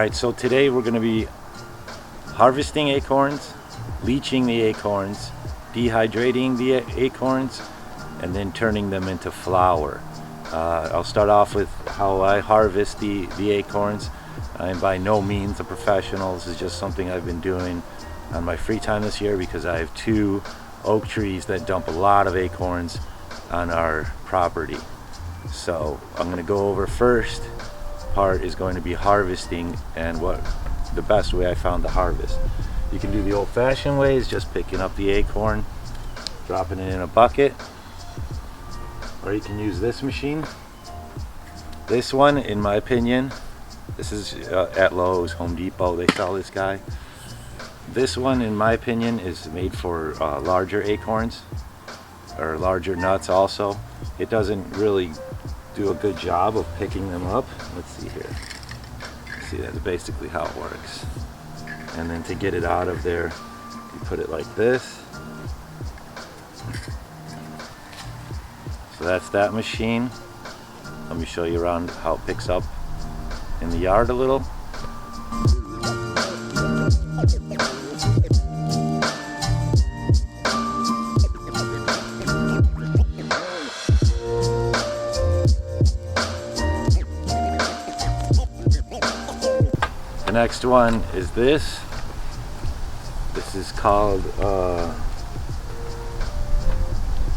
Alright, so today we're going to be harvesting acorns, leaching the acorns, dehydrating the acorns, and then turning them into flour. I'll start off with how I harvest the acorns. I'm by no means a professional. This is just something I've been doing on my free time this year because I have 2 oak trees that dump a lot of acorns on our property. So I'm going to go over first part is going to be harvesting and what the best way I found to harvest. You can do the old-fashioned way, is just picking up the acorn, dropping it in a bucket, or you can use this machine. This one, in my opinion, this is at Lowe's, Home Depot, they sell this guy. This one, in my opinion, is made for larger acorns or larger nuts also. It doesn't really do a good job of picking them up. Let's see here. See, that's basically how it works. And then to get it out of there, you put it like this. So that's that machine. Let me show you around how it picks up in the yard a little. The next one is this. This is called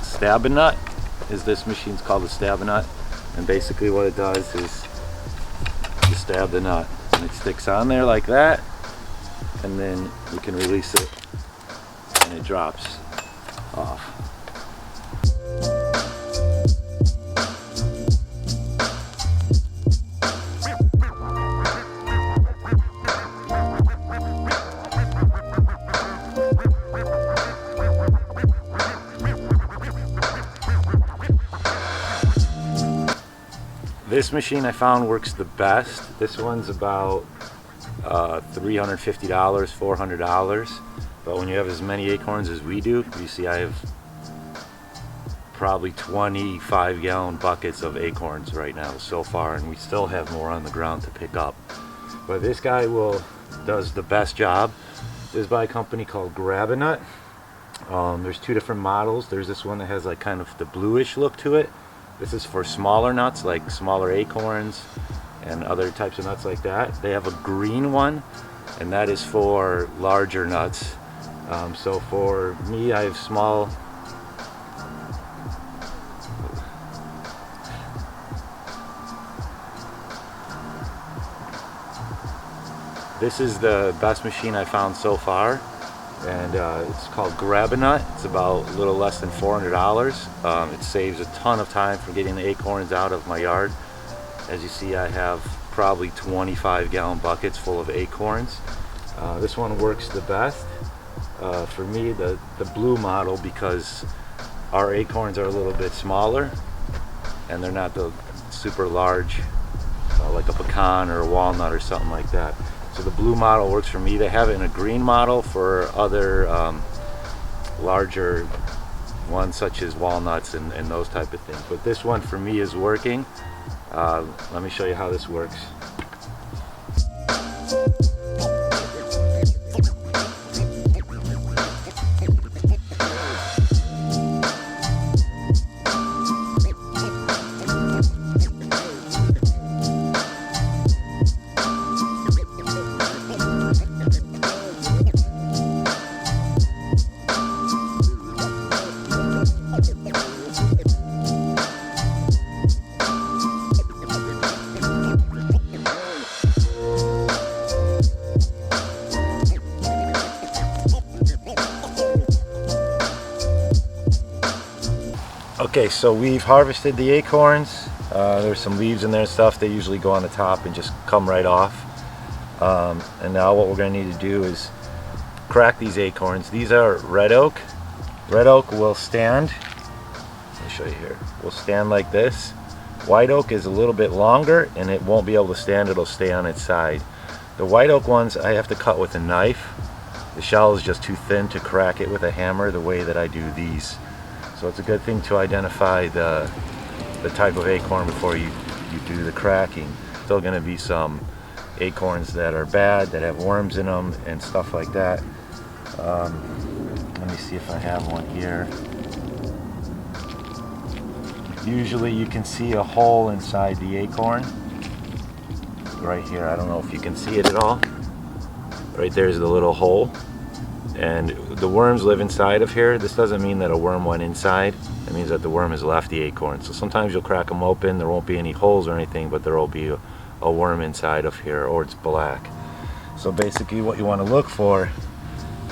Stab-A-Nut. This machine's called a Stab-A-Nut, and basically what it does is you stab the nut and it sticks on there like that, and then you can release it and it drops off. This machine I found works the best. This one's about $350, $400. But when you have as many acorns as we do, you see I have probably 25-gallon buckets of acorns right now so far, and we still have more on the ground to pick up. But this guy does the best job. This is by a company called Grab-A-Nut. There's 2 different models. There's this one that has like kind of the bluish look to it. This is for smaller nuts, like smaller acorns and other types of nuts like that. They have a green one, and that is for larger nuts. So for me, I have small. This is the best machine I found so far, and it's called Grab-A-Nut. It's about a little less than $400. It saves a ton of time for getting the acorns out of my yard. As you see, I have probably 25-gallon buckets full of acorns. This one works the best for me, the blue model, because our acorns are a little bit smaller and they're not the super large like a pecan or a walnut or something like that. So the blue model works for me. They have it in a green model for other larger ones such as walnuts and those type of things. But this one for me is working. Let me show you how this works. Okay, so we've harvested the acorns. There's some leaves in there and stuff. They usually go on the top and just come right off. And now what we're going to need to do is crack these acorns. These are red oak. Red oak will stand. Let me show you here. Will stand like this. White oak is a little bit longer and it won't be able to stand. It'll stay on its side. The white oak ones I have to cut with a knife. The shell is just too thin to crack it with a hammer the way that I do these. So it's a good thing to identify the type of acorn before you do the cracking. Still going to be some acorns that are bad, that have worms in them and stuff like that. Let me see if I have one here. Usually you can see a hole inside the acorn. Right here, I don't know if you can see it at all. Right there's the little hole. And the worms live inside of here. This doesn't mean that a worm went inside. It means that the worm has left the acorn. So sometimes you'll crack them open, there won't be any holes or anything, but there will be a worm inside of here, or it's black. So basically what you want to look for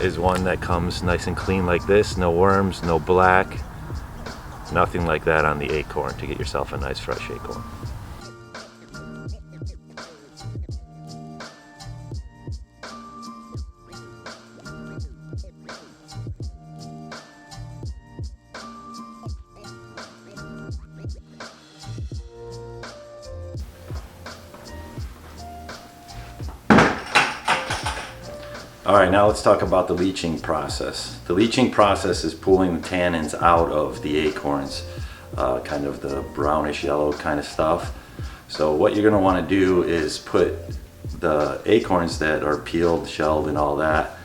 is one that comes nice and clean like this, no worms, no black, nothing like that on the acorn, to get yourself a nice fresh acorn. Alright, now let's talk about the leaching process. The leaching process is pulling the tannins out of the acorns, kind of the brownish yellow kind of stuff. So what you're going to want to do is put the acorns that are peeled, shelled and all that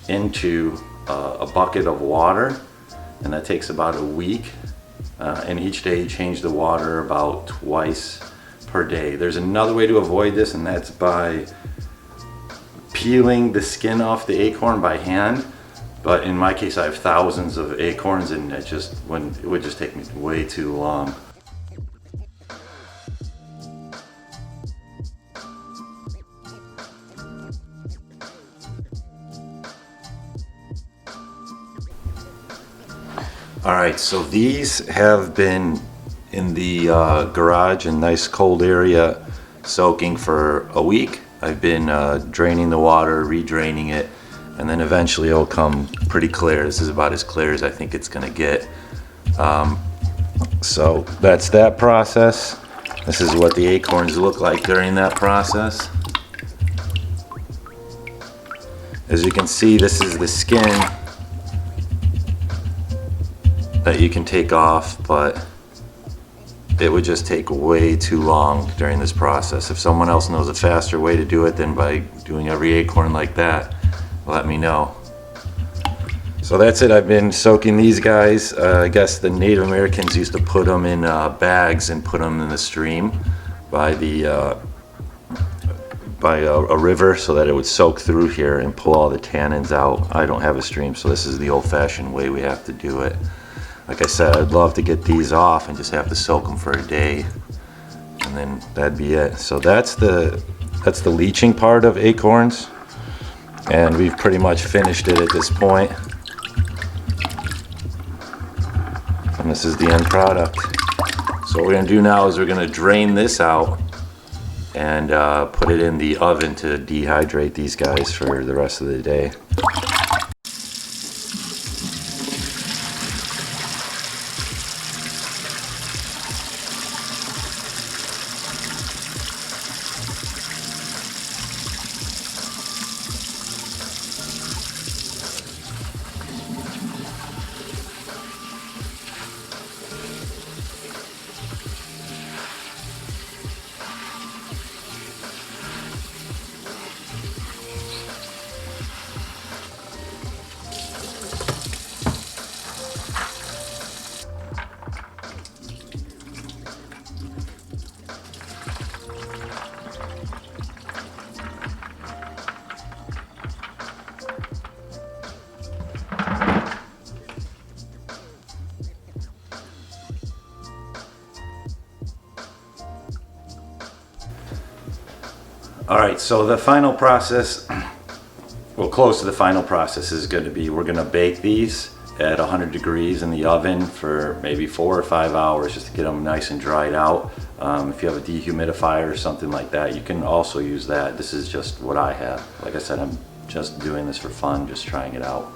into a bucket of water, and that takes about a week. And each day you change the water about twice per day. There's another way to avoid this, and that's by peeling the skin off the acorn by hand, but in my case I have thousands of acorns, and it would just take me way too long. Alright, so these have been in the garage in nice cold area soaking for a week. I've been draining the water, redraining it, and then eventually it'll come pretty clear. This is about as clear as I think it's going to get. So that's that process. This is what the acorns look like during that process. As you can see, this is the skin that you can take off, but it would just take way too long during this process. If someone else knows a faster way to do it than by doing every acorn like that, let me know. So that's it. I've been soaking these guys. I guess the Native Americans used to put them in bags and put them in the stream by a river so that it would soak through here and pull all the tannins out. I don't have a stream, so this is the old-fashioned way we have to do it. Like I said, I'd love to get these off and just have to soak them for a day, and then that'd be it. So that's the leaching part of acorns, and we've pretty much finished it at this point. And this is the end product. So what we're gonna do now is we're gonna drain this out and put it in the oven to dehydrate these guys for the rest of the day. Alright, so the final process, well, close to the final process is going to be, we're going to bake these at 100 degrees in the oven for maybe 4 or 5 hours just to get them nice and dried out. If you have a dehumidifier or something like that, you can also use that. This is just what I have. Like I said, I'm just doing this for fun, just trying it out.